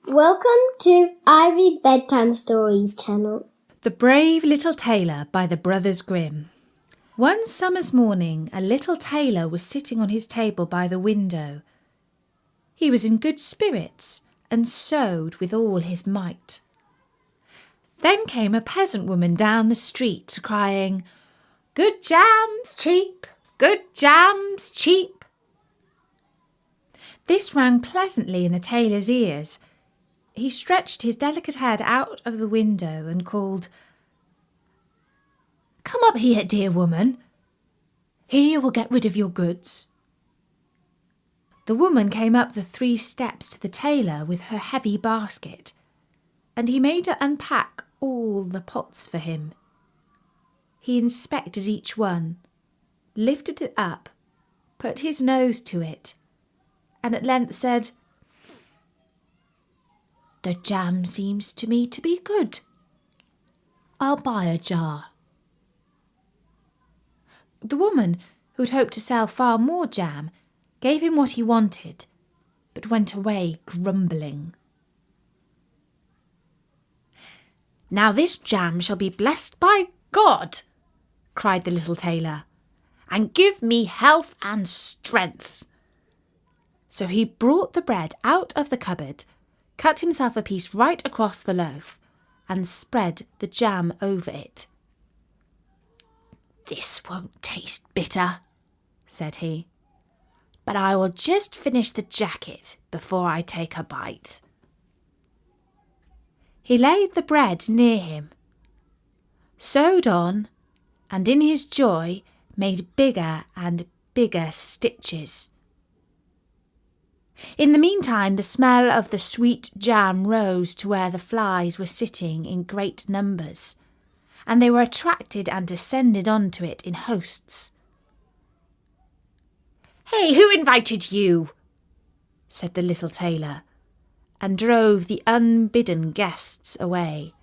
Welcome to Ivy Bedtime Stories channel. The Brave Little Tailor by the Brothers Grimm. One summer's morning, a little tailor was sitting on his table by the window. He was in good spirits and sewed with all his might. Then came a peasant woman down the street crying, "Good jams cheap, good jams cheap." This rang pleasantly in the tailor's ears. He stretched his delicate head out of the window and called, "Come up here, dear woman. Here you will get rid of your goods." The woman came up the 3 steps to the tailor with her heavy basket, and he made her unpack all the pots for him. He inspected each one, lifted it up, put his nose to it, and at length said, "The jam seems to me to be good. I'll buy a jar." The woman, who had hoped to sell far more jam, gave him what he wanted, but went away grumbling. "Now this jam shall be blessed by God," cried the little tailor, "and give me health and strength." So he brought the bread out of the cupboard, cut himself a piece right across the loaf, and spread the jam over it. "This won't taste bitter," said he, "but I will just finish the jacket before I take a bite." He laid the bread near him, sewed on, and in his joy made bigger and bigger stitches. In the meantime, the smell of the sweet jam rose to where the flies were sitting in great numbers, and they were attracted and descended onto it in hosts. "Hey, who invited you?" said the little tailor, and drove the unbidden guests away.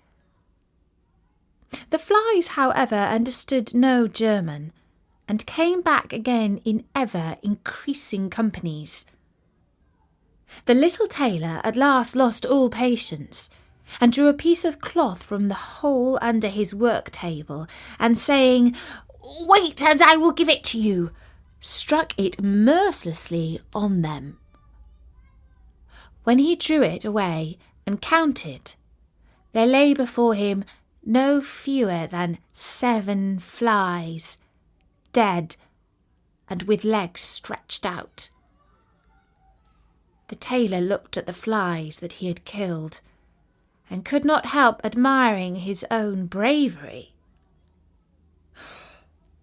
The flies, however, understood no German, and came back again in ever-increasing companies. The little tailor at last lost all patience, and drew a piece of cloth from the hole under his work-table, and saying, "Wait, and I will give it to you," struck it mercilessly on them. When he drew it away and counted, there lay before him no fewer than 7 flies, dead and with legs stretched out. The tailor looked at the flies that he had killed, and could not help admiring his own bravery.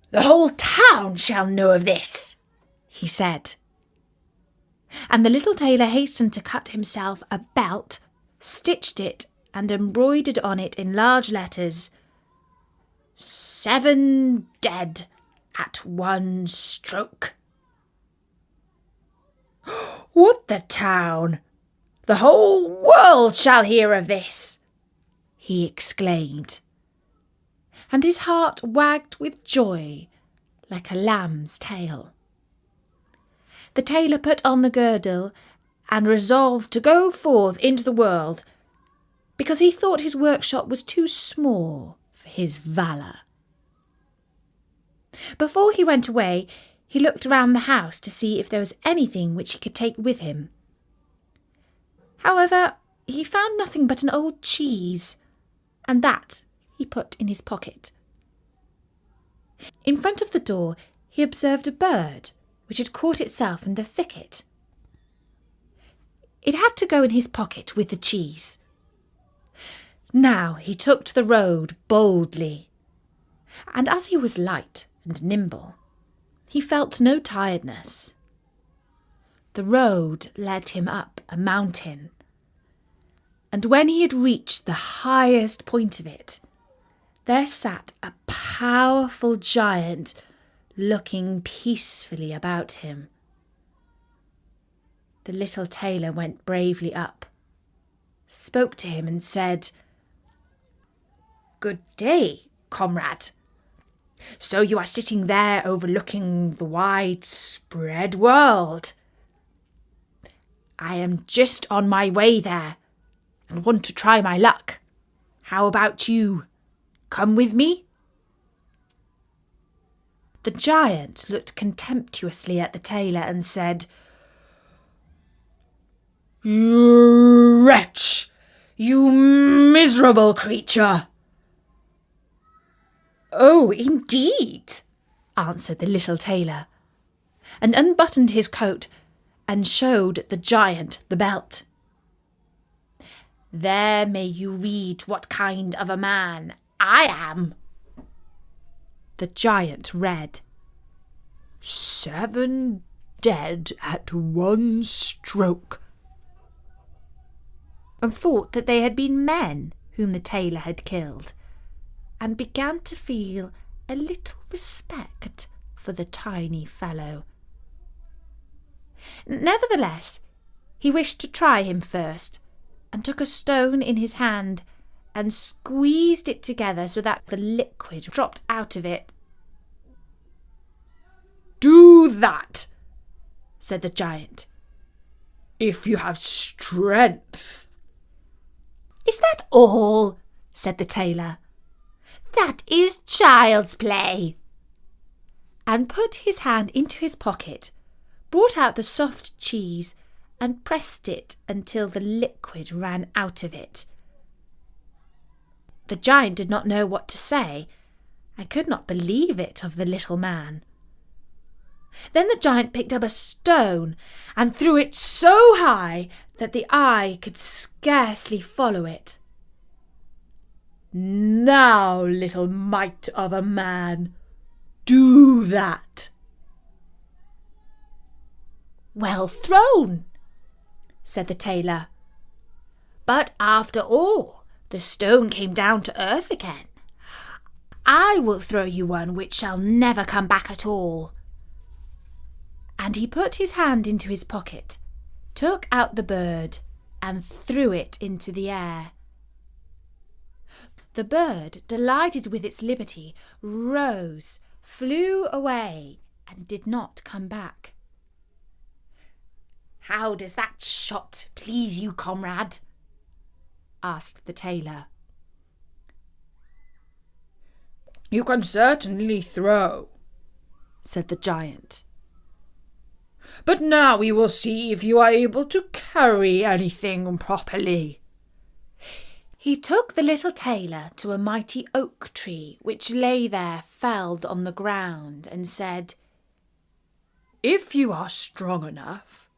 "The whole town shall know of this," he said. And the little tailor hastened to cut himself a belt, stitched it, and embroidered on it in large letters, "7 dead at 1 stroke." "What, the town? The whole world shall hear of this!" he exclaimed, and his heart wagged with joy like a lamb's tail. The tailor put on the girdle and resolved to go forth into the world, because he thought his workshop was too small for his valour. Before he went away, he looked round the house to see if there was anything which he could take with him. However, he found nothing but an old cheese, and that he put in his pocket. In front of the door he observed a bird which had caught itself in the thicket. It had to go in his pocket with the cheese. Now he took to the road boldly, and as he was light and nimble, he felt no tiredness. The road led him up a mountain, and when he had reached the highest point of it, there sat a powerful giant looking peacefully about him. The little tailor went bravely up, spoke to him and said, "Good day, comrade. So you are sitting there overlooking the wide-spread world." "I am just on my way there," and want to try my luck. How about you? Come with me?" The giant looked contemptuously at the tailor and said, "You wretch! You miserable creature!" "Oh, indeed," answered the little tailor, and unbuttoned his coat and showed the giant the belt. "There may you read what kind of a man I am." The giant read, "7 dead at 1 stroke," and thought that they had been men whom the tailor had killed, and began to feel a little respect for the tiny fellow. Nevertheless, he wished to try him first, and took a stone in his hand and squeezed it together so that the liquid dropped out of it. "Do that," said the giant, "if you have strength." "Is that all?" said the tailor. "That is child's play," and put his hand into his pocket, brought out the soft cheese, and pressed it until the liquid ran out of it. The giant did not know what to say, and could not believe it of the little man. Then the giant picked up a stone and threw it so high that the eye could scarcely follow it. "Now, little mite of a man, do that." "Well thrown," said the tailor. "But after all, the stone came down to earth again. I will throw you one which shall never come back at all." And he put his hand into his pocket, took out the bird, and threw it into the air. The bird, delighted with its liberty, rose, flew away, and did not come back. "How does that shot please you, comrade?" asked the tailor. "You can certainly throw," said the giant. "But now we will see if you are able to carry anything properly." He took the little tailor to a mighty oak tree which lay there felled on the ground, and said, "If you are strong enough,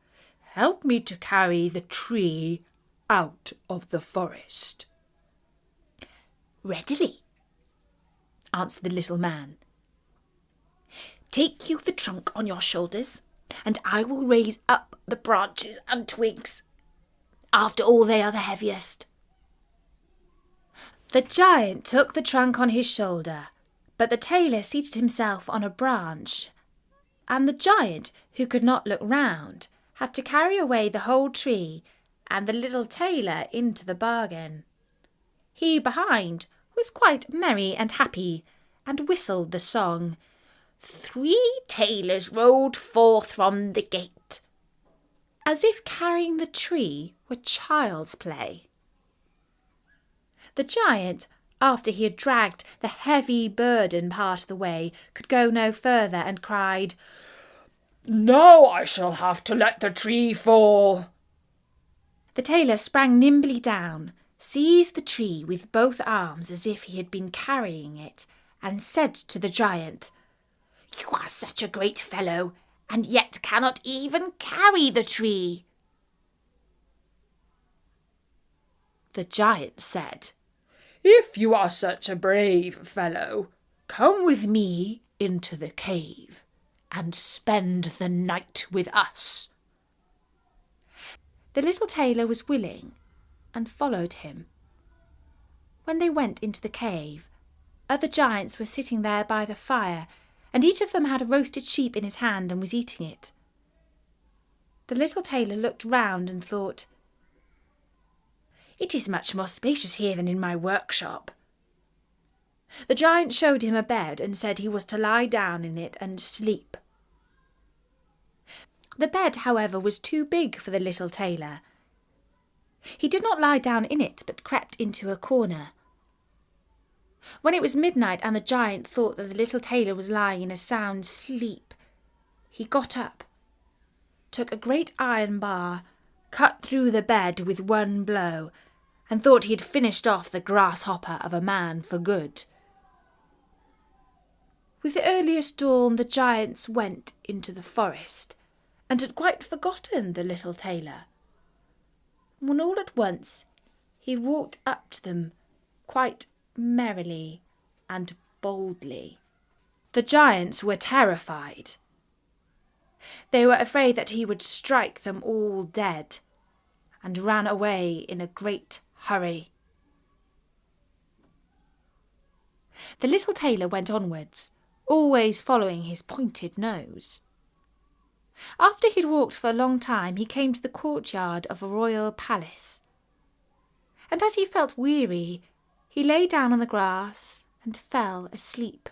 help me to carry the tree out of the forest." "Readily," answered the little man. "Take you the trunk on your shoulders, and I will raise up the branches and twigs. After all, they are the heaviest." The giant took the trunk on his shoulder, but the tailor seated himself on a branch, and the giant, who could not look round, had to carry away the whole tree, and the little tailor into the bargain. He behind was quite merry and happy, and whistled the song, "3 tailors rode forth from the gate," as if carrying the tree were child's play. The giant, after he had dragged the heavy burden part of the way, could go no further, and cried, "Now I shall have to let the tree fall." The tailor sprang nimbly down, seized the tree with both arms as if he had been carrying it, and said to the giant, "You are such a great fellow, and yet cannot even carry the tree." The giant said, "If you are such a brave fellow, come with me into the cave and spend the night with us." The little tailor was willing, and followed him. When they went into the cave, other giants were sitting there by the fire, and each of them had a roasted sheep in his hand and was eating it. The little tailor looked round and thought, "It is much more spacious here than in my workshop." The giant showed him a bed and said he was to lie down in it and sleep. The bed, however, was too big for the little tailor. He did not lie down in it, but crept into a corner. When it was midnight and the giant thought that the little tailor was lying in a sound sleep, he got up, took a great iron bar, cut through the bed with one blow, and thought he had finished off the grasshopper of a man for good. With the earliest dawn the giants went into the forest, and had quite forgotten the little tailor, when all at once he walked up to them quite merrily and boldly. The giants were terrified. They were afraid that he would strike them all dead, and ran away in a great hurry. The little tailor went onwards, always following his pointed nose. After he'd walked for a long time, he came to the courtyard of a royal palace, and as he felt weary, he lay down on the grass and fell asleep.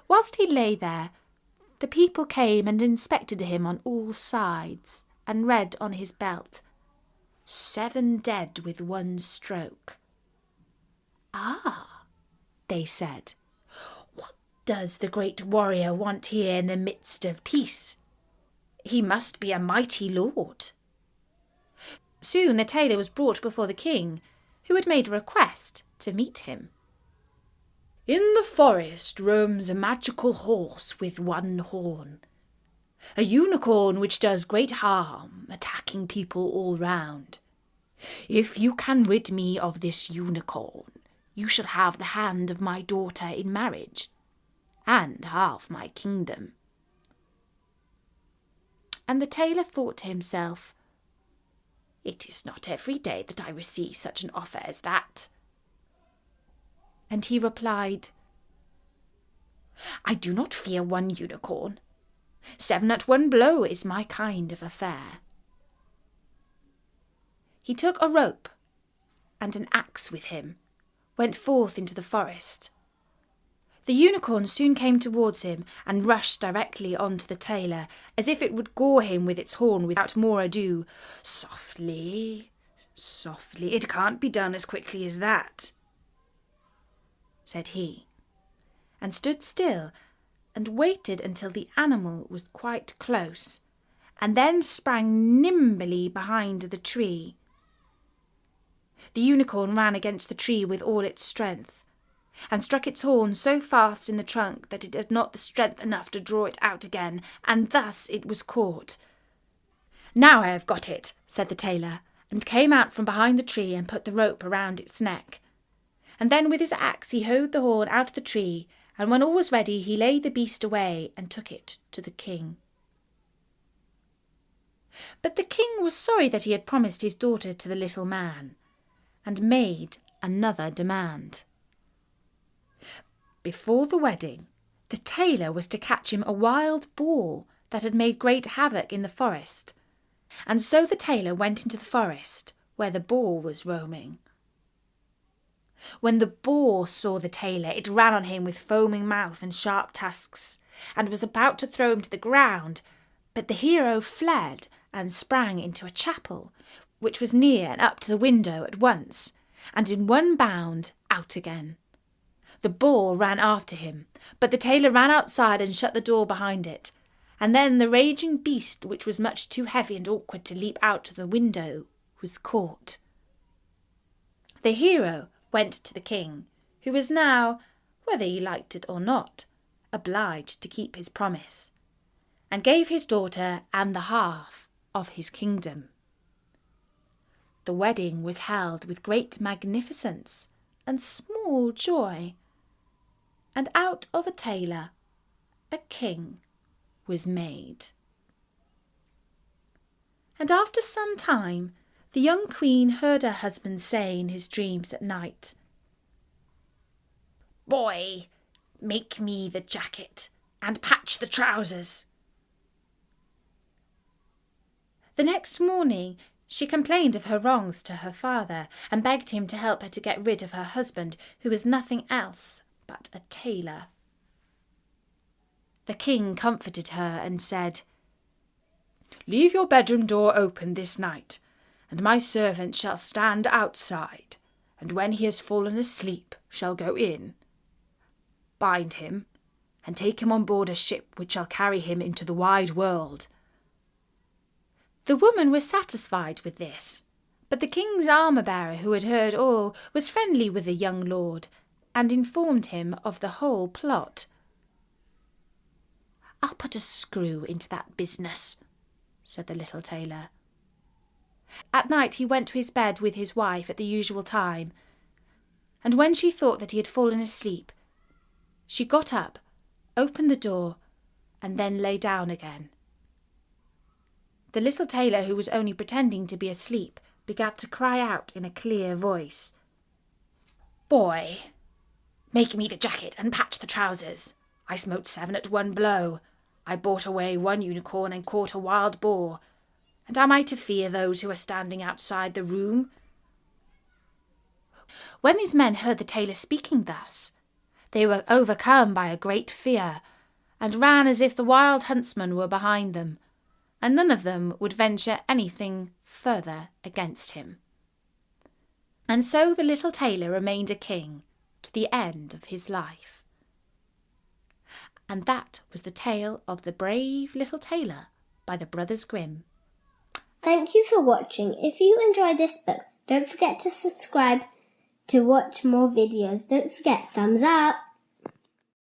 Whilst he lay there, the people came and inspected him on all sides, and read on his belt, 7 dead with one stroke. "Ah," they said, "what does the great warrior want here in the midst of peace? He must be a mighty lord." Soon the tailor was brought before the king, who had made a request to meet him. "In the forest roams a magical horse with one horn, a unicorn which does great harm, attacking people all round. If you can rid me of this unicorn, you shall have the hand of my daughter in marriage, and half my kingdom." And the tailor thought to himself, "It is not every day that I receive such an offer as that." And he replied, "I do not fear one unicorn. 7 at one blow is my kind of affair." He took a rope and an axe with him, went forth into the forest. The unicorn soon came towards him and rushed directly on to the tailor, as if it would gore him with its horn without more ado. "Softly, softly, it can't be done as quickly as that," said he, and stood still and waited until the animal was quite close, and then sprang nimbly behind the tree. The unicorn ran against the tree with all its strength, and struck its horn so fast in the trunk that it had not the strength enough to draw it out again, and thus it was caught. "Now I have got it," said the tailor, and came out from behind the tree and put the rope around its neck. And then with his axe he hoed the horn out of the tree, and when all was ready he laid the beast away and took it to the king. But the king was sorry that he had promised his daughter to the little man, and made another demand. Before the wedding, the tailor was to catch him a wild boar that had made great havoc in the forest, and so the tailor went into the forest where the boar was roaming. When the boar saw the tailor, it ran on him with foaming mouth and sharp tusks, and was about to throw him to the ground, but the hero fled and sprang into a chapel, which was near and up to the window at once, and in one bound out again. The boar ran after him, but the tailor ran outside and shut the door behind it, and then the raging beast, which was much too heavy and awkward to leap out of the window, was caught. The hero went to the king, who was now, whether he liked it or not, obliged to keep his promise, and gave his daughter and the half of his kingdom. The wedding was held with great magnificence and small joy, and out of a tailor a king was made. And after some time the young queen heard her husband say in his dreams at night, "Boy, make me the jacket and patch the trousers." The next morning she complained of her wrongs to her father, and begged him to help her to get rid of her husband, who was nothing else but a tailor. The king comforted her and said, "Leave your bedroom door open this night, and my servant shall stand outside, and when he has fallen asleep shall go in. Bind him, and take him on board a ship which shall carry him into the wide world." The woman was satisfied with this, but the king's armour-bearer, who had heard all, was friendly with the young lord, and informed him of the whole plot. "I'll put a screw into that business," said the little tailor. At night he went to his bed with his wife at the usual time, and when she thought that he had fallen asleep, she got up, opened the door, and then lay down again. The little tailor, who was only pretending to be asleep, began to cry out in a clear voice, "Boy, make me the jacket and patch the trousers. I smote 7 at one blow. I bought away 1 unicorn and caught a wild boar. And am I to fear those who are standing outside the room?" When these men heard the tailor speaking thus, they were overcome by a great fear, and ran as if the wild huntsman were behind them, and none of them would venture anything further against him. And so the little tailor remained a king to the end of his life. And that was the tale of the Brave Little Tailor by the Brothers Grimm. Thank you for watching. If you enjoyed this book, don't forget to subscribe to watch more videos. Don't forget, thumbs up.